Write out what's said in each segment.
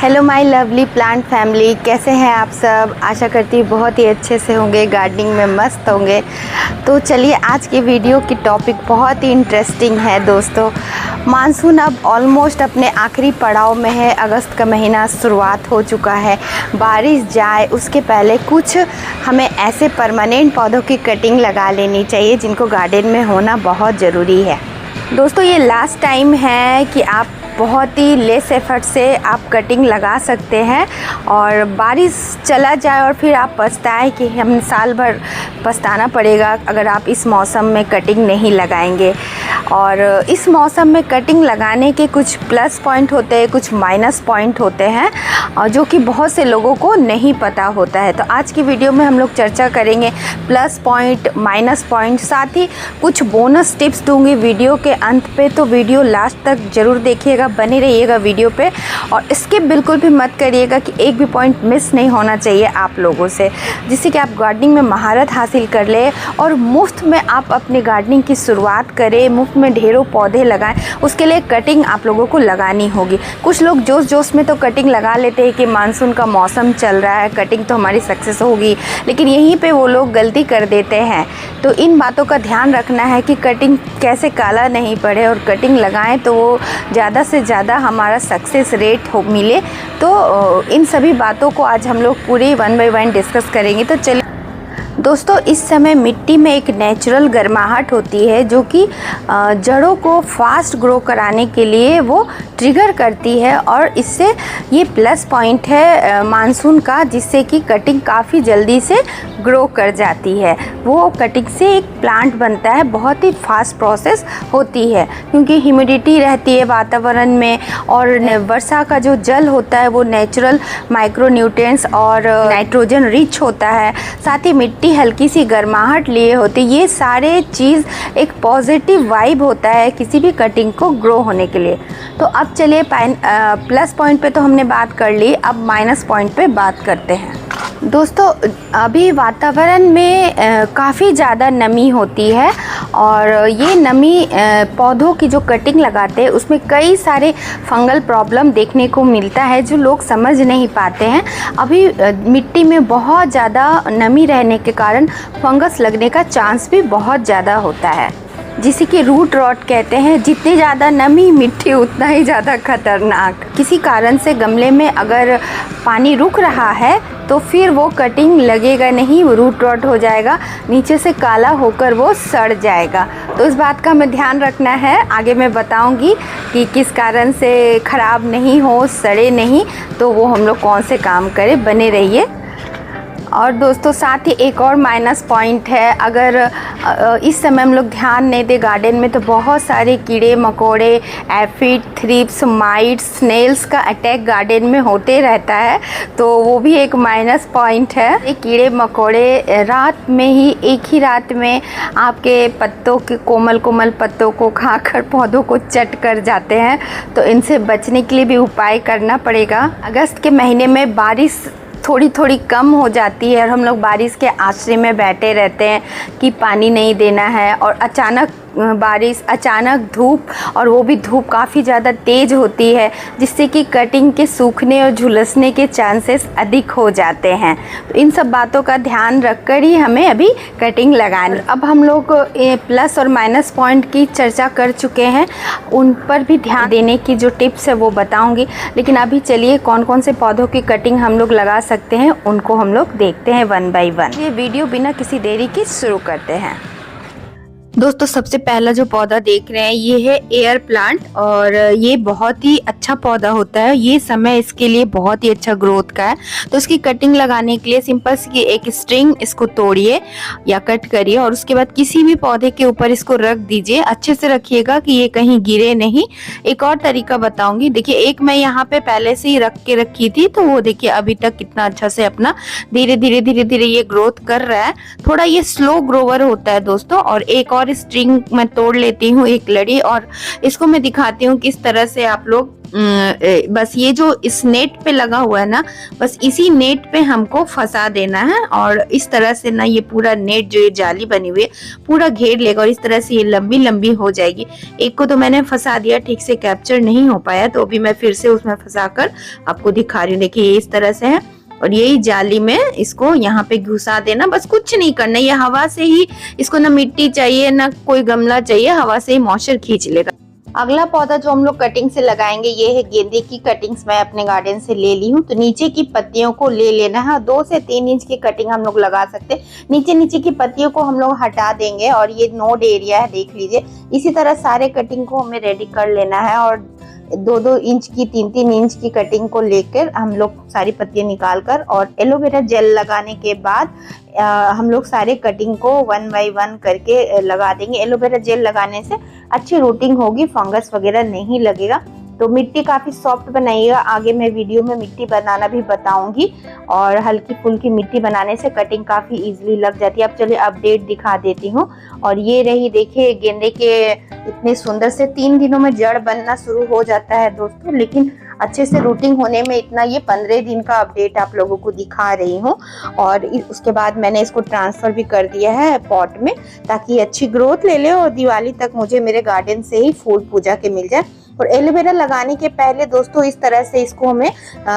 Hello my lovely plant family, कैसे हैं आप सब। आशा करती हूँ बहुत ही अच्छे से होंगे, गार्डनिंग में मस्त होंगे। तो चलिए, आज की वीडियो की टॉपिक बहुत ही इंटरेस्टिंग है दोस्तों। मानसून अब ऑलमोस्ट अपने आखिरी पड़ाव में है। अगस्त का महीना शुरुआत हो चुका है। बारिश जाए उसके पहले कुछ हमें ऐसे परमानेंट पौधों की कटिंग लगा लेनी चाहिए जिनको गार्डन में होना बहुत ज़रूरी है। दोस्तों, ये लास्ट टाइम है कि आप बहुत ही लेस एफर्ट से आप कटिंग लगा सकते हैं और बारिश चला जाए और फिर आप पछताएं कि हम साल भर पछताना पड़ेगा अगर आप इस मौसम में कटिंग नहीं लगाएंगे। और इस मौसम में कटिंग लगाने के कुछ प्लस पॉइंट होते हैं, कुछ माइनस पॉइंट होते हैं और जो कि बहुत से लोगों को नहीं पता होता है। तो आज की वीडियो में हम लोग चर्चा करेंगे प्लस पॉइंट, माइनस पॉइंट, साथ ही कुछ बोनस टिप्स दूंगी वीडियो के अंत पे। तो वीडियो लास्ट तक ज़रूर देखिएगा, बने रहिएगा वीडियो पे और स्किप बिल्कुल भी मत करिएगा कि एक भी पॉइंट मिस नहीं होना चाहिए आप लोगों से, जिससे कि आप गार्डनिंग में महारत हासिल कर ले और मुफ्त में आप अपनी गार्डनिंग की शुरुआत करें, मुफ्त में ढेरों पौधे लगाएं। उसके लिए कटिंग आप लोगों को लगानी होगी। कुछ लोग जोश जोश में तो कटिंग लगा लेते हैं कि मानसून का मौसम चल रहा है, कटिंग तो हमारी सक्सेस होगी, लेकिन यहीं पे वो लोग गलती कर देते हैं। तो इन बातों का ध्यान रखना है कि कटिंग कैसे काला नहीं पड़े और कटिंग लगाएं तो वो ज़्यादा से ज़्यादा हमारा सक्सेस रेट हो मिले। तो इन सभी बातों को आज हम लोग पूरी 1 बाय 1 डिस्कस करेंगे। तो चलिए दोस्तों, इस समय मिट्टी में एक नेचुरल गर्माहट होती है जो कि जड़ों को फास्ट ग्रो कराने के लिए वो ट्रिगर करती है और इससे ये प्लस पॉइंट है मानसून का, जिससे कि कटिंग काफ़ी जल्दी से ग्रो कर जाती है। वो कटिंग से एक प्लांट बनता है, बहुत ही फास्ट प्रोसेस होती है क्योंकि ह्यूमिडिटी रहती है वातावरण में और वर्षा का जो जल होता है वो नेचुरल माइक्रोन्यूट्रिएंट्स और नाइट्रोजन रिच होता है। साथ ही मिट्टी हल्की सी गर्माहट लिए होती है। ये सारे चीज़ एक पॉजिटिव वाइब होता है किसी भी कटिंग को ग्रो होने के लिए। तो अब चलिए प्लस पॉइंट पे तो हमने बात कर ली, अब माइनस पॉइंट पे बात करते हैं। दोस्तों, अभी वातावरण में काफ़ी ज़्यादा नमी होती है और ये नमी पौधों की जो कटिंग लगाते हैं उसमें कई सारे फंगल प्रॉब्लम देखने को मिलता है जो लोग समझ नहीं पाते हैं। अभी मिट्टी में बहुत ज़्यादा नमी रहने के कारण फंगस लगने का चांस भी बहुत ज़्यादा होता है, जिसे कि रूट रॉट कहते हैं। जितनी ज़्यादा नमी मिट्टी उतना ही ज़्यादा खतरनाक। किसी कारण से गमले में अगर पानी रुक रहा है तो फिर वो कटिंग लगेगा नहीं, वो रूट रॉट हो जाएगा, नीचे से काला होकर वो सड़ जाएगा। तो इस बात का हमें ध्यान रखना है। आगे मैं बताऊंगी कि किस कारण से ख़राब नहीं हो, सड़े नहीं, तो वो हम लोग कौन से काम करें। बने रहिए। और दोस्तों, साथ ही एक और माइनस पॉइंट है, अगर इस समय हम लोग ध्यान नहीं दे गार्डन में तो बहुत सारे कीड़े मकोड़े, एफिड, थ्रिप्स, माइट्स, स्नेल्स का अटैक गार्डन में होते रहता है। तो वो भी एक माइनस पॉइंट है। ये कीड़े मकोड़े रात में ही, एक ही रात में आपके पत्तों के कोमल कोमल पत्तों को खाकर पौधों को चट कर जाते हैं। तो इनसे बचने के लिए भी उपाय करना पड़ेगा। अगस्त के महीने में बारिश थोड़ी थोड़ी कम हो जाती है और हम लोग बारिश के आश्रय में बैठे रहते हैं कि पानी नहीं देना है, और अचानक बारिश, अचानक धूप, और वो भी धूप काफ़ी ज़्यादा तेज़ होती है जिससे कि कटिंग के सूखने और झुलसने के चांसेस अधिक हो जाते हैं। तो इन सब बातों का ध्यान रखकर ही हमें अभी कटिंग लगानी। अब हम लोग प्लस और माइनस पॉइंट की चर्चा कर चुके हैं, उन पर भी ध्यान देने की जो टिप्स है वो बताऊँगी। लेकिन अभी चलिए कौन कौन से पौधों की कटिंग हम लोग लगा सकते हैं उनको हम लोग देखते हैं 1 बाय 1। ये वीडियो बिना किसी देरी के शुरू करते हैं। दोस्तों, सबसे पहला जो पौधा देख रहे हैं ये है एयर प्लांट और ये बहुत ही अच्छा पौधा होता है। ये समय इसके लिए बहुत ही अच्छा ग्रोथ का है। तो इसकी कटिंग लगाने के लिए सिंपल सी एक स्ट्रिंग इसको तोड़िए या कट करिए और उसके बाद किसी भी पौधे के ऊपर इसको रख दीजिए। अच्छे से रखिएगा कि ये कहीं गिरे नहीं। एक और तरीका बताऊंगी, देखिए एक मैं यहाँ पे पहले से ही रख के रखी थी, तो वो देखिए अभी तक कितना अच्छा से अपना धीरे धीरे ये ग्रोथ कर रहा है। थोड़ा ये स्लो ग्रोवर होता है दोस्तों। और एक और स्ट्रिंग मैं तोड़ लेती हूँ, एक लड़ी, और इसको मैं दिखाती हूँ किस तरह से आप लोग बस ये जो इस नेट पे लगा हुआ है ना, बस इसी नेट पे हमको फंसा देना है और इस तरह से ना ये पूरा नेट जो ये जाली बनी हुई है पूरा घेर लेगा और इस तरह से ये लंबी लंबी हो जाएगी। एक को तो मैंने फंसा दिया, ठीक से कैप्चर नहीं हो पाया, तो अभी मैं फिर से उसमें फंसा कर आपको दिखा रही हूँ। देखिए ये इस तरह से है और यही जाली में इसको यहाँ पे घुसा देना, बस कुछ नहीं करना। ये हवा से ही, इसको ना मिट्टी चाहिए ना कोई गमला चाहिए, हवा से ही मॉइस्चर खींच लेगा। अगला पौधा जो हम लोग कटिंग से लगाएंगे ये है गेंदे की कटिंग्स। मैं अपने गार्डन से ले ली हूँ, तो नीचे की पत्तियों को ले लेना है। 2 से 3 इंच की कटिंग हम लोग लगा सकते हैं। नीचे की पत्तियों को हम लोग हटा देंगे और ये नोड एरिया है, देख लीजिए। इसी तरह सारे कटिंग को हमें रेडी कर लेना है और 2-2 इंच की 3-3 इंच की कटिंग को लेकर हम लोग सारी पत्तियां निकाल कर और एलोवेरा जेल लगाने के बाद हम लोग सारे कटिंग को 1 बाय 1 करके लगा देंगे। एलोवेरा जेल लगाने से अच्छी रूटिंग होगी, फंगस वगैरह नहीं लगेगा। तो मिट्टी काफी सॉफ्ट बनाइएगा, आगे मैं वीडियो में मिट्टी बनाना भी बताऊंगी। और हल्की फुल्की मिट्टी बनाने से कटिंग काफी इजीली लग जाती है। अब चलिए अपडेट दिखा देती हूँ। और ये रही, देखिए गेंदे के इतने सुंदर से 3 दिनों में जड़ बनना शुरू हो जाता है दोस्तों, लेकिन अच्छे से रूटिंग होने में इतना, ये 15 दिन का अपडेट आप लोगों को दिखा रही हूँ। और उसके बाद मैंने इसको ट्रांसफर भी कर दिया है पॉट में, ताकि अच्छी ग्रोथ ले ले और दिवाली तक मुझे मेरे गार्डन से ही फूल पूजा के मिल जाए। और एलोवेरा लगाने के पहले दोस्तों इस तरह से इसको हमें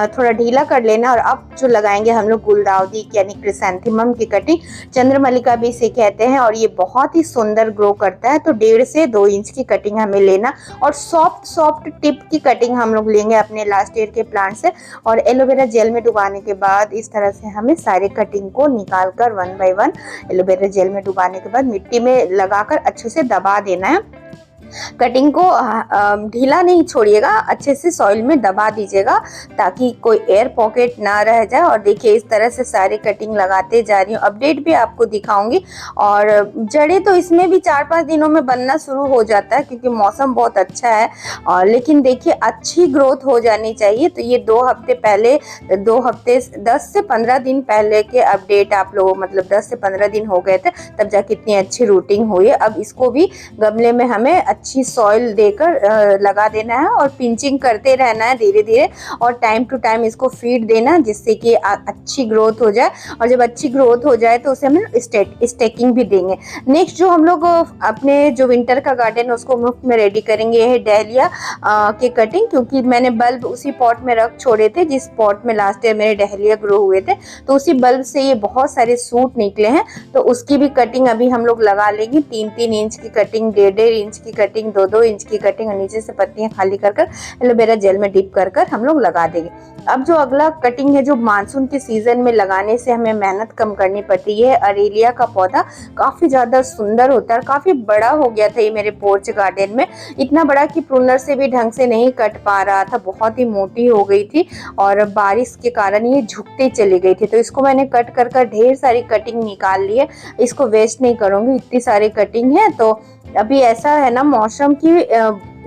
थोड़ा ढीला कर लेना। और अब जो लगाएंगे हम लोग गुलदाउदी यानी क्रिसैंथेमम की कटिंग, चंद्रमल्लिका भी इसे कहते हैं, और ये बहुत ही सुंदर ग्रो करता है। तो 1.5 से 2 इंच की कटिंग हमें लेना और सॉफ्ट टिप की कटिंग हम लोग लेंगे अपने लास्ट ईयर के प्लांट से। और एलोवेरा जेल में डुबाने के बाद इस तरह से हमें सारे कटिंग को निकाल कर 1 बाय 1 एलोवेरा जेल में डुबाने के बाद मिट्टी में लगाकर अच्छे से दबा देना है। कटिंग को ढीला नहीं छोड़िएगा, अच्छे से सॉइल में दबा दीजिएगा ताकि कोई एयर पॉकेट ना रह जाए। और देखिए इस तरह से सारे कटिंग लगाते जा रही हूँ, अपडेट भी आपको दिखाऊंगी। और जड़ें तो इसमें भी 4-5 दिनों में बनना शुरू हो जाता है क्योंकि मौसम बहुत अच्छा है। और लेकिन देखिए अच्छी ग्रोथ हो जानी चाहिए। तो ये 2 हफ्ते पहले, 2 हफ्ते 10 से 15 दिन पहले के अपडेट आप लोगों, मतलब 10 से 15 दिन हो गए थे तब जाके इतनी अच्छी रूटिंग हुई है। अब इसको भी गमले में हमें अच्छी सॉइल देकर लगा देना है और पिंचिंग करते रहना है धीरे धीरे, और टाइम टू टाइम इसको फीड देना जिससे कि अच्छी ग्रोथ हो जाए। और जब अच्छी ग्रोथ हो जाए तो उसे हम स्टेकिंग भी देंगे। नेक्स्ट जो हम लोग अपने जो विंटर का गार्डन है उसको मुफ्त में रेडी करेंगे, ये है डहलिया के कटिंग। क्योंकि मैंने बल्ब उसी पॉट में रख छोड़े थे जिस पॉट में लास्ट ईयर मेरे डहलिया ग्रो हुए थे, तो उसी बल्ब से ये बहुत सारे सूट निकले हैं। तो उसकी भी कटिंग अभी हम लोग लगा लेंगे। 3-3 इंच की कटिंग, 1.5 इंच की कटिंग, 2-2 इंच की कटिंग, और नीचे से पत्तियां खाली कर एलोवेरा जेल में डिप कर हम लोग लगा देंगे। अब जो अगला कटिंग है जो मानसून के सीजन में लगाने से हमें मेहनत कम करनी पड़ती है, अरेलिया का पौधा काफी ज्यादा सुंदर होता है। काफी बड़ा हो गया था ये मेरे पोर्च गार्डन में, इतना बड़ा कि प्रूनर से भी ढंग से नहीं कट पा रहा था, बहुत ही मोटी हो गई थी और बारिश के कारण ये झुकते चली गई थी। तो इसको मैंने कट कर ढेर सारी कटिंग निकाल ली है, इसको वेस्ट नहीं करूंगी, इतनी सारी कटिंग है। तो अभी ऐसा है ना मौसम की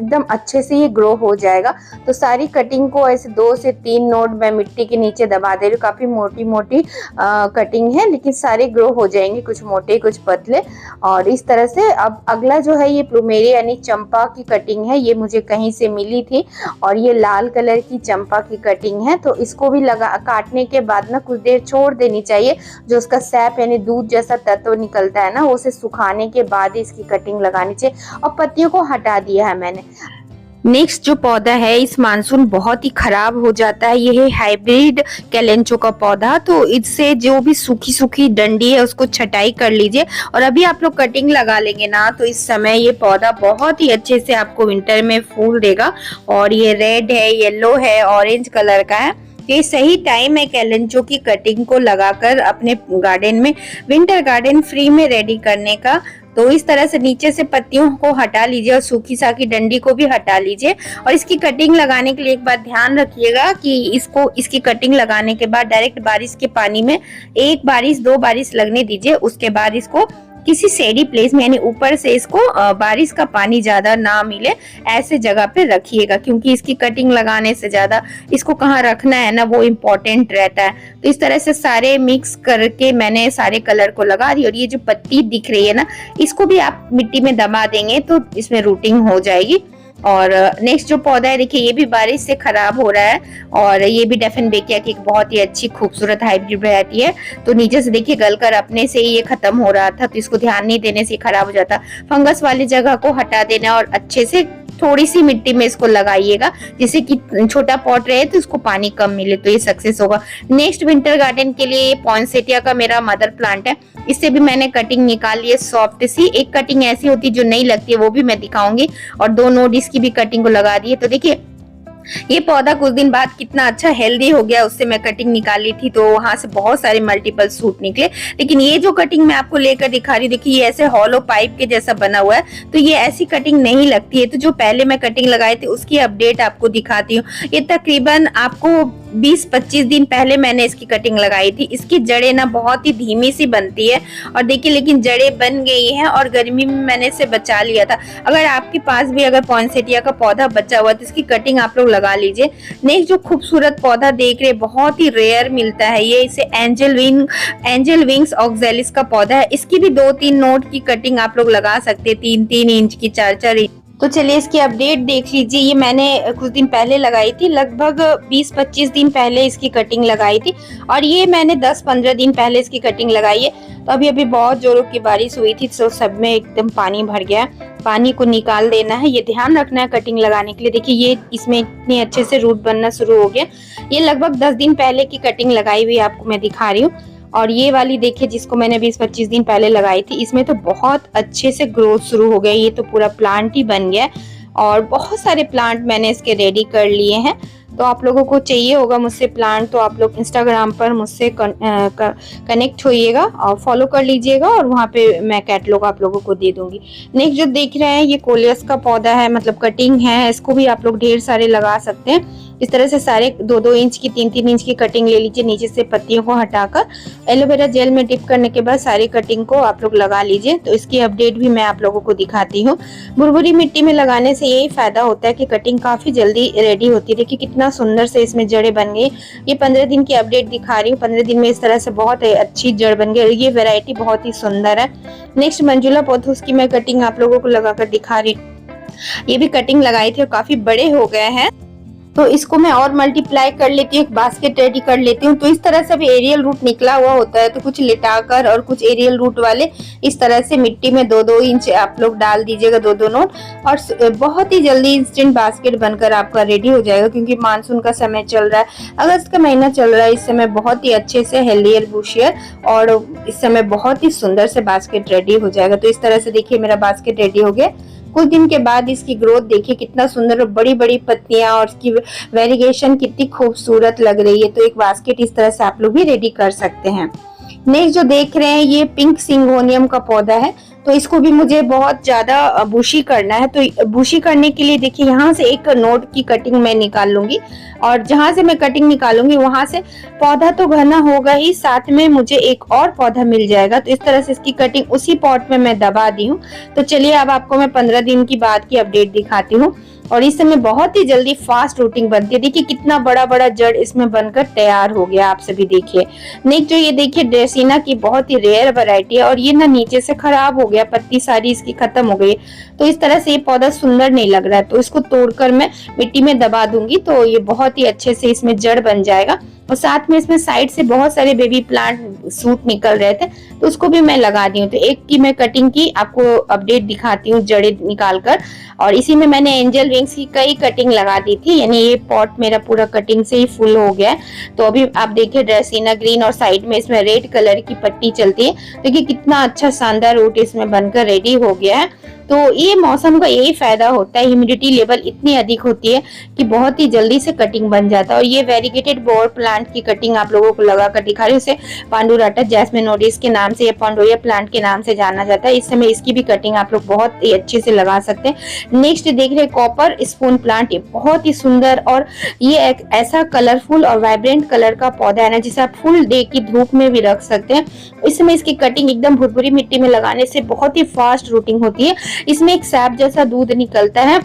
एकदम अच्छे से ये ग्रो हो जाएगा। तो सारी कटिंग को ऐसे 2 से 3 नोड मैं मिट्टी के नीचे दबा दे रही हूँ। काफी मोटी मोटी कटिंग है लेकिन सारे ग्रो हो जाएंगे, कुछ मोटे कुछ पतले। और इस तरह से अब अगला जो है ये प्लूमेरिया यानी चंपा की कटिंग है, ये मुझे कहीं से मिली थी और ये लाल कलर की चंपा की कटिंग है। तो इसको भी काटने के बाद ना कुछ देर छोड़ देनी चाहिए, जो उसका सैप यानी दूध जैसा तत्व निकलता है ना, उसे सुखाने के बाद ही इसकी कटिंग लगानी चाहिए। और पत्तियों को हटा दिया है मैंने। नेक्स्ट जो पौधा है इस मानसून बहुत ही खराब हो जाता है, ये है हाइब्रिड कैलेंचो का पौधा। तो इससे जो भी सूखी सूखी डंडी है उसको छटाई कर लीजिए और अभी आप लोग कटिंग लगा लेंगे ना, तो इस समय ये पौधा बहुत ही अच्छे से आपको विंटर में फूल देगा। और ये रेड है, येलो है, ऑरेंज कलर का है। ये सही टाइम है कैलेंचो की कटिंग को लगाकर अपने गार्डन में विंटर गार्डन फ्री में रेडी करने का। तो इस तरह से नीचे से पत्तियों को हटा लीजिए और सूखी साखी डंडी को भी हटा लीजिए। और इसकी कटिंग लगाने के लिए एक बात ध्यान रखिएगा कि इसकी कटिंग लगाने के बाद डायरेक्ट बारिश के पानी में 1 बारिश 2 बारिश लगने दीजिए। उसके बाद इसको किसी शेडी प्लेस में यानी ऊपर से इसको बारिश का पानी ज्यादा ना मिले ऐसे जगह पे रखिएगा, क्योंकि इसकी कटिंग लगाने से ज्यादा इसको कहाँ रखना है ना वो इम्पोर्टेंट रहता है। तो इस तरह से सारे मिक्स करके मैंने सारे कलर को लगा दी। और ये जो पत्ती दिख रही है ना, इसको भी आप मिट्टी में दबा देंगे तो इसमें रूटिंग हो जाएगी। और नेक्स्ट जो पौधा है देखिए ये भी बारिश से खराब हो रहा है, और ये भी डेफिनबेकिया की एक बहुत ही अच्छी खूबसूरत हाइब्रिड वैरायटी है। तो नीचे से देखिए गलकर अपने से ही ये खत्म हो रहा था, तो इसको ध्यान नहीं देने से खराब हो जाता। फंगस वाली जगह को हटा देना और अच्छे से थोड़ी सी मिट्टी में इसको लगाइएगा, जिससे कि छोटा पॉट रहे तो इसको पानी कम मिले, तो ये सक्सेस होगा। नेक्स्ट विंटर गार्डन के लिए पॉइंसेटिया का मेरा मदर प्लांट है, इससे भी मैंने कटिंग निकाल ली है सॉफ्ट सी। एक कटिंग ऐसी होती है जो नहीं लगती है, वो भी मैं दिखाऊंगी, और 2 नोड इसकी भी कटिंग को लगा दी है। तो देखिए ये पौधा कुछ दिन बाद कितना अच्छा हेल्दी हो गया, उससे मैं कटिंग निकाली थी, तो वहां से बहुत सारे मल्टीपल सूट निकले। लेकिन ये जो कटिंग मैं आपको लेकर दिखा रही हूँ, देखिए ये ऐसे हॉलो पाइप के जैसा बना हुआ है, तो ये ऐसी कटिंग नहीं लगती है। तो जो पहले मैं कटिंग लगाई थी उसकी अपडेट आपको दिखाती हूँ। ये तकरीबन आपको 20-25 दिन पहले मैंने इसकी कटिंग लगाई थी। इसकी जड़ें ना बहुत ही धीमी सी बनती है, और देखिए लेकिन जड़ें बन गई हैं, और गर्मी में मैंने इसे बचा लिया था। अगर आपके पास भी अगर पॉइंसेटिया का पौधा बचा हुआ है तो इसकी कटिंग आप लोग लगा लीजिए। नेक्स्ट जो खूबसूरत पौधा देख रहे, बहुत ही रेयर मिलता है ये, इसे एंजल विंग्स ऑक्जेलिस का पौधा है। इसकी भी 2-3 नोट की कटिंग आप लोग लगा सकते हैं, 3-3 इंच की, 4-4 इंच। तो चलिए इसकी अपडेट देख लीजिए। ये मैंने कुछ दिन पहले लगाई थी, लगभग 20-25 दिन पहले इसकी कटिंग लगाई थी, और ये मैंने 10-15 दिन पहले इसकी कटिंग लगाई है। तो अभी बहुत जोरों की बारिश हुई थी, तो सब में एकदम पानी भर गया। पानी को निकाल देना है, ये ध्यान रखना है कटिंग लगाने के लिए। देखिए ये इसमें इतने अच्छे से रूट बनना शुरू हो गया। ये लगभग 10 दिन पहले की कटिंग लगाई हुई आपको मैं दिखा रही हूँ। और ये वाली देखिए जिसको मैंने 20-25 दिन पहले लगाई थी, इसमें तो बहुत अच्छे से ग्रोथ शुरू हो गया। ये तो पूरा प्लांट ही बन गया, और बहुत सारे प्लांट मैंने इसके रेडी कर लिए हैं। तो आप लोगों को चाहिए होगा मुझसे प्लांट, तो आप लोग इंस्टाग्राम पर मुझसे कनेक्ट होइएगा और फॉलो कर लीजिएगा, और वहाँ पे मैं कैटलॉग आप लोगों को दे दूंगी। नेक्स्ट जो देख रहे हैं ये कोलियस का पौधा है, मतलब कटिंग है, इसको भी आप लोग ढेर सारे लगा सकते हैं। इस तरह से सारे 2-2 इंच की, 3-3 इंच की कटिंग ले लीजिए, नीचे से पत्तियों को हटाकर एलोवेरा जेल में डिप करने के बाद सारी कटिंग को आप लोग लगा लीजिए। तो इसकी अपडेट भी मैं आप लोगों को दिखाती हूँ। भुरभुरी मिट्टी में लगाने से यही फायदा होता है कि कटिंग काफी जल्दी रेडी होती है। देखिए कितना सुंदर से इसमें जड़ें बन गई। ये 15 दिन की अपडेट दिखा रही हूँ, 15 दिन में इस तरह से बहुत अच्छी जड़ बन गई। ये वेरायटी बहुत ही सुंदर है। नेक्स्ट मंजुला पोथोस की मैं कटिंग आप लोगों को लगाकर दिखा रही हूँ। ये भी कटिंग लगाई थी और काफी बड़े हो गए हैं, तो इसको मैं और मल्टीप्लाई कर लेती हूँ, एक बास्केट रेडी कर लेती हूँ। तो इस तरह से भी एरियल रूट निकला हुआ होता है, तो कुछ लिटाकर और कुछ एरियल रूट वाले इस तरह से मिट्टी में 2-2 इंच आप लोग डाल दीजिएगा, 2-2 नोट, और बहुत ही जल्दी इंस्टेंट बास्केट बनकर आपका रेडी हो जाएगा। क्योंकि मानसून का समय चल रहा है, अगस्त का महीना चल रहा है, इस समय बहुत ही अच्छे से हेल्दियर बुशियर, और इस समय बहुत ही सुंदर से बास्केट रेडी हो जाएगा। तो इस तरह से देखिए मेरा बास्केट रेडी हो गया। कुछ दिन के बाद इसकी ग्रोथ देखिए कितना सुंदर, बड़ी बड़ी पत्तियां, और इसकी वेरिगेशन कितनी खूबसूरत लग रही है। तो एक बास्केट इस तरह से आप लोग भी रेडी कर सकते हैं। नेक्स्ट जो देख रहे हैं ये पिंक सिंगोनियम का पौधा है, तो इसको भी मुझे बहुत ज्यादा बुशी करना है। तो बुशी करने के लिए देखिए यहाँ से एक नोट की कटिंग मैं निकाल लूंगी, और जहां से मैं कटिंग निकालूंगी वहां से पौधा तो घना होगा ही, साथ में मुझे एक और पौधा मिल जाएगा। तो इस तरह से इसकी कटिंग उसी पॉट में मैं दबा दी हूँ। तो चलिए अब आपको मैं 15 दिन की बाद की अपडेट दिखाती हूँ। और इस समय बहुत ही जल्दी फास्ट रूटिंग बनती है। देखिए कितना बड़ा बड़ा जड़ इसमें बनकर तैयार हो गया, आप सभी देखिए। नेक्स्ट जो ये देखिए ड्रेसिना की बहुत ही रेयर वैरायटी है, और ये ना नीचे से खराब हो गया, पत्ती सारी इसकी खत्म हो गई। तो इस तरह से ये पौधा सुंदर नहीं लग रहा है, तो इसको तोड़कर मैं मिट्टी में दबा दूंगी, तो ये बहुत ही अच्छे से इसमें जड़ बन जाएगा। और साथ में इसमें साइड से बहुत सारे बेबी प्लांट सूट निकल रहे थे, तो उसको भी मैं लगा दी हूँ। तो एक की मैं कटिंग की आपको अपडेट दिखाती हूँ जड़ें निकाल कर, और इसी में मैंने एंजल विंग्स की कई कटिंग लगा दी थी, यानी ये पॉट मेरा पूरा कटिंग से ही फुल हो गया है। तो अभी आप देखिए ड्रेसिना ग्रीन, और साइड में इसमें रेड कलर की पट्टी चलती है। देखिए कितना अच्छा शानदार रूट इसमें बनकर रेडी हो गया है। तो ये मौसम का यही फायदा होता है, ह्यूमिडिटी लेवल इतनी अधिक होती है कि बहुत ही जल्दी से कटिंग बन जाता है। और ये वेरिगेटेड बोर प्लांट की कटिंग आप लोगों को लगा कर दिखा रही हूँ। इसे पांडुराटा जैस्मिनोडिस के नाम से या पांडोरिया प्लांट के नाम से जाना जाता है। इस समय इसकी भी कटिंग आप लोग बहुत ही अच्छे से लगा सकते हैं। नेक्स्ट देख रहे कॉपर स्पून प्लांट, ये बहुत ही सुंदर, और ये एक ऐसा कलरफुल और वाइब्रेंट कलर का पौधा है ना, जिसे आप फुल डे की धूप में भी रख सकते हैं। इस समय इसकी कटिंग एकदम भुरभुरी मिट्टी में लगाने से बहुत ही फास्ट रूटिंग होती है। इसमें एक सैप जैसा दूध निकलता है,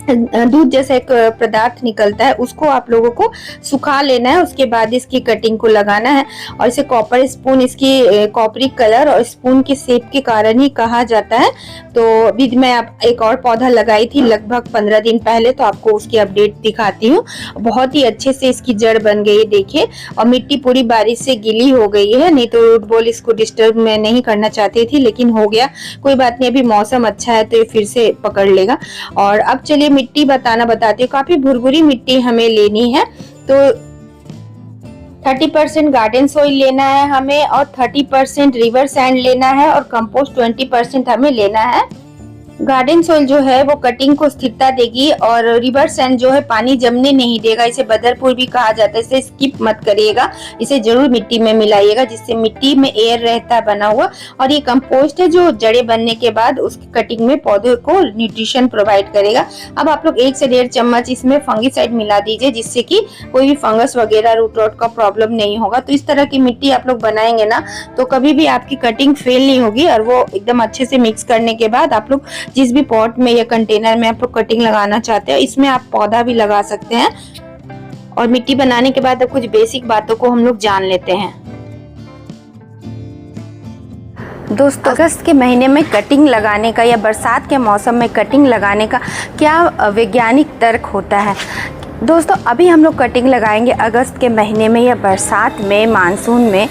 दूध जैसा एक पदार्थ निकलता है, उसको आप लोगों को सुखा लेना है। उसके बाद इसकी कटिंग को लगाना है। और इसे कॉपर स्पून, इसकी कॉपरी कलर और स्पून के शेप के कारण ही कहा जाता है। तो अभी मैं एक और पौधा लगाई थी लगभग 15 दिन पहले, तो आपको उसकी अपडेट दिखाती हूँ। बहुत ही अच्छे से इसकी जड़ बन गई है, देखिए। और मिट्टी पूरी बारिश से गीली हो गई है, नहीं तो रूट बॉल इसको डिस्टर्ब मैं नहीं करना चाहती थी, लेकिन हो गया, कोई बात नहीं। अभी मौसम अच्छा है तो ये फिर से पकड़ लेगा। और अब चलिए मिट्टी बताती हूँ। काफी भुरभुरी मिट्टी हमें लेनी है। तो 30% गार्डन सॉइल लेना है हमें, और 30% रिवर सैंड लेना है, और कंपोस्ट 20% हमें लेना है। गार्डन सॉइल जो है वो कटिंग को स्थिरता देगी, और रिवर सैंड जो है पानी जमने नहीं देगा। इसे बदरपुर भी कहा जाता है। इसे स्किप मत करिएगा, इसे जरूर मिट्टी में मिलाइएगा, जिससे मिट्टी में एयर रहता है बना हुआ। और ये कंपोस्ट है जो जड़ें बनने के बाद उसकी कटिंग में पौधे को न्यूट्रिशन प्रोवाइड करेगा। अब आप लोग 1 से 1.5 चम्मच इसमें फंगिसाइड मिला दीजिए, जिससे कि कोई भी फंगस वगैरह रूट रॉट का प्रॉब्लम नहीं होगा। तो इस तरह की मिट्टी आप लोग बनाएंगे ना, तो कभी भी आपकी कटिंग फेल नहीं होगी। और वो एकदम अच्छे से मिक्स करने के बाद आप लोग जिस भी पॉट में या कंटेनर में आप लोग कटिंग लगाना चाहते हो, इसमें आप पौधा भी लगा सकते हैं। और मिट्टी बनाने के बाद अब कुछ बेसिक बातों को हम लोग जान लेते हैं। दोस्तों, अगस्त के महीने में कटिंग लगाने का या बरसात के मौसम में कटिंग लगाने का क्या वैज्ञानिक तर्क होता है? दोस्तों, अभी हम लोग कटिंग लगाएंगे अगस्त के महीने में या बरसात में, मानसून में।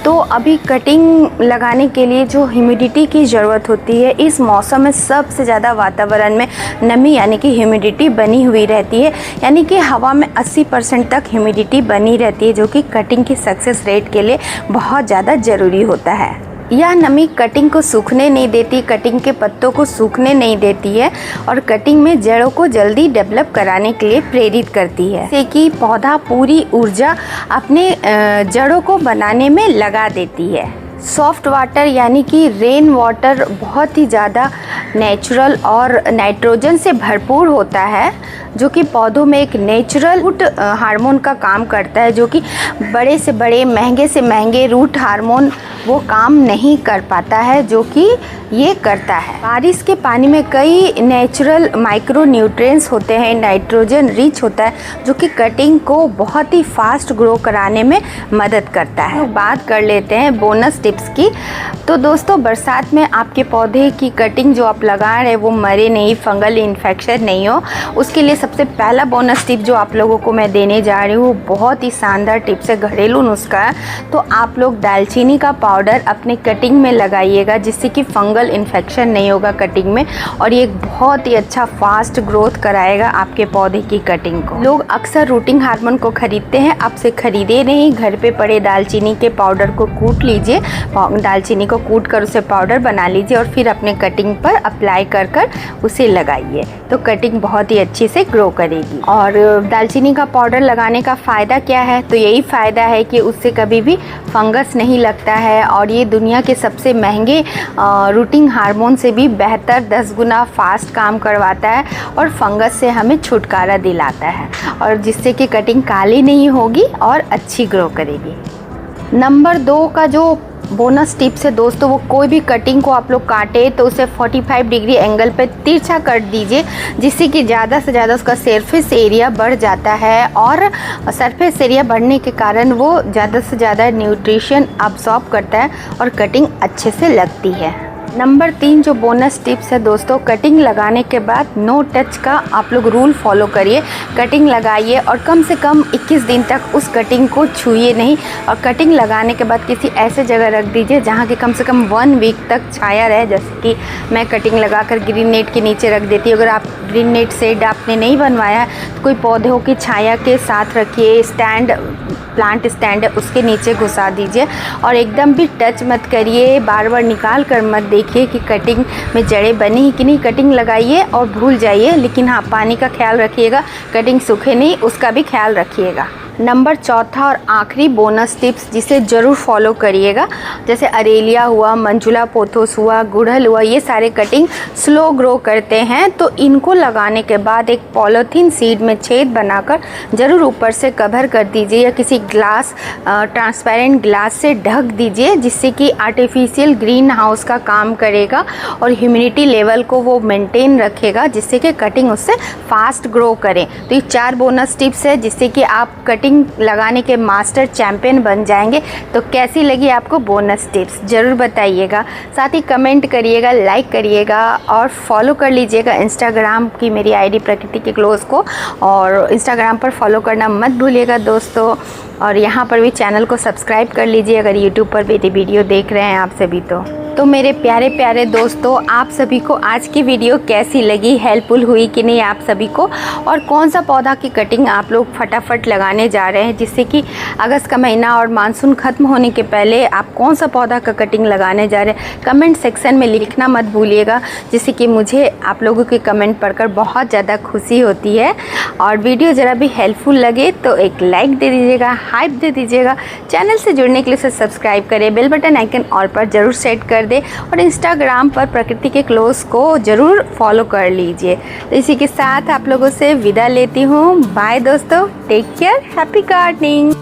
तो अभी कटिंग लगाने के लिए जो ह्यूमिडिटी की ज़रूरत होती है, इस मौसम में सबसे ज़्यादा वातावरण में नमी यानी कि ह्यूमिडिटी बनी हुई रहती है। यानी कि हवा में 80% तक ह्यूमिडिटी बनी रहती है, जो कि कटिंग की सक्सेस रेट के लिए बहुत ज़्यादा ज़रूरी होता है। यह नमी कटिंग को सूखने नहीं देती, कटिंग के पत्तों को सूखने नहीं देती है, और कटिंग में जड़ों को जल्दी डेवलप कराने के लिए प्रेरित करती है, जिससे कि पौधा पूरी ऊर्जा अपने जड़ों को बनाने में लगा देती है। सॉफ्ट वाटर यानी कि रेन वाटर बहुत ही ज़्यादा नेचुरल और नाइट्रोजन से भरपूर होता है, जो कि पौधों में एक नेचुरल रूट हार्मोन का काम करता है, जो कि बड़े से बड़े, महंगे से महंगे रूट हार्मोन वो काम नहीं कर पाता है, जो कि ये करता है। बारिश के पानी में कई नेचुरल माइक्रो न्यूट्रिएंट्स होते हैं, नाइट्रोजन रिच होता है, जो कि कटिंग को बहुत ही फास्ट ग्रो कराने में मदद करता है। तो बात कर लेते हैं बोनस टिप्स की। तो दोस्तों, बरसात में आपके पौधे की कटिंग जो आप लगा रहे हैं वो मरे नहीं, फंगल इन्फेक्शन नहीं हो, उसके लिए सबसे पहला बोनस टिप जो आप लोगों को मैं देने जा रही हूँ, बहुत ही शानदार टिप्स है, घरेलू नुस्खा है। तो आप लोग दालचीनी का पाउडर अपने कटिंग में लगाइएगा, जिससे कि फंगल इन्फेक्शन नहीं होगा कटिंग में, और ये एक बहुत ही अच्छा फास्ट ग्रोथ कराएगा आपके पौधे की कटिंग को। लोग अक्सर रूटिंग हार्मोन को खरीदते हैं, आपसे खरीदे नहीं, घर पे पड़े दालचीनी के पाउडर को कूट लीजिए, दालचीनी को कूट कर उसे पाउडर बना लीजिए, और फिर अपने कटिंग पर अप्लाई कर कर उसे लगाइए, तो कटिंग बहुत ही अच्छे से ग्रो करेगी। और दालचीनी का पाउडर लगाने का फ़ायदा क्या है? तो यही फ़ायदा है कि उससे कभी भी फंगस नहीं लगता है, और ये दुनिया के सबसे महंगे रूटिंग हार्मोन से भी बेहतर 10 गुना फास्ट काम करवाता है, और फंगस से हमें छुटकारा दिलाता है, और जिससे कि कटिंग काली नहीं होगी और अच्छी ग्रो करेगी। नंबर 2 का जो बोनस टिप्स है दोस्तों, वो कोई भी कटिंग को आप लोग काटे तो उसे 45 डिग्री एंगल पे तिरछा कर दीजिए, जिससे कि ज़्यादा से ज़्यादा उसका सरफेस एरिया बढ़ जाता है, और सरफेस एरिया बढ़ने के कारण वो ज़्यादा से ज़्यादा न्यूट्रिशन अब्सॉर्ब करता है, और कटिंग अच्छे से लगती है। नंबर 3 जो बोनस टिप्स है दोस्तों, कटिंग लगाने के बाद नो टच का आप लोग रूल फॉलो करिए। कटिंग लगाइए और कम से कम 21 दिन तक उस कटिंग को छूइए नहीं, और कटिंग लगाने के बाद किसी ऐसे जगह रख दीजिए जहाँ की कम से कम 1 वीक तक छाया रहे। जैसे कि मैं कटिंग लगाकर ग्रीन नेट के नीचे रख देती हूँ। अगर आप ग्रीन नेट सेड आपने नहीं बनवाया है तो कोई पौधों की छाया के साथ रखिए, स्टैंड, प्लांट स्टैंड है उसके नीचे घुसा दीजिए, और एकदम भी टच मत करिए, बार बार निकाल कर मत देखिए कि कटिंग में जड़ें बनी ही कि नहीं। कटिंग लगाइए और भूल जाइए, लेकिन हाँ, पानी का ख्याल रखिएगा, कटिंग सूखे नहीं उसका भी ख्याल रखिएगा। नंबर चौथा और आखिरी बोनस टिप्स जिसे ज़रूर फॉलो करिएगा, जैसे अरेलिया हुआ, मंजुला पोथोस हुआ, गुड़हल हुआ, ये सारे कटिंग स्लो ग्रो करते हैं। तो इनको लगाने के बाद एक पॉलीथीन सीड में छेद बनाकर ज़रूर ऊपर से कवर कर दीजिए या किसी ग्लास ट्रांसपेरेंट ग्लास से ढक दीजिए, जिससे कि आर्टिफिशियल ग्रीन हाउस का काम करेगा और ह्यूमिडिटी लेवल को वो मेंटेन रखेगा, जिससे कि कटिंग उससे फास्ट ग्रो करें। तो ये 4 बोनस टिप्स है जिससे कि आप कटिंग लगाने के मास्टर चैंपियन बन जाएंगे। तो कैसी लगी आपको बोनस टिप्स ज़रूर बताइएगा, साथ ही कमेंट करिएगा, लाइक करिएगा और फॉलो कर लीजिएगा इंस्टाग्राम की मेरी आईडी प्रकृति के क्लोज़ को, और इंस्टाग्राम पर फॉलो करना मत भूलिएगा दोस्तों। और यहाँ पर भी चैनल को सब्सक्राइब कर लीजिए अगर यूट्यूब पर मेरी वीडियो देख रहे हैं आप सभी। तो मेरे प्यारे प्यारे दोस्तों, आप सभी को आज की वीडियो कैसी लगी, हेल्पफुल हुई कि नहीं आप सभी को, और कौन सा पौधा की कटिंग आप लोग फटाफट लगाने जा रहे हैं, जिससे कि अगस्त का महीना और मानसून ख़त्म होने के पहले आप कौन सा पौधा का कटिंग लगाने जा रहे हैं, कमेंट सेक्शन में लिखना मत भूलिएगा, जिससे कि मुझे आप लोगों के कमेंट पढ़कर बहुत ज़्यादा खुशी होती है। और वीडियो ज़रा भी हेल्पफुल लगे तो एक लाइक दे दीजिएगा, हाइप दे दीजिएगा। चैनल से जुड़ने के लिए उसे सब्सक्राइब करें, बेल बटन आइकन ऑल पर ज़रूर सेट कर दे, और इंस्टाग्राम पर प्रकृति के क्लोज़ को ज़रूर फॉलो कर लीजिए। तो इसी के साथ आप लोगों से विदा लेती हूँ। बाय दोस्तों, टेक केयर, हैप्पी गार्डनिंग।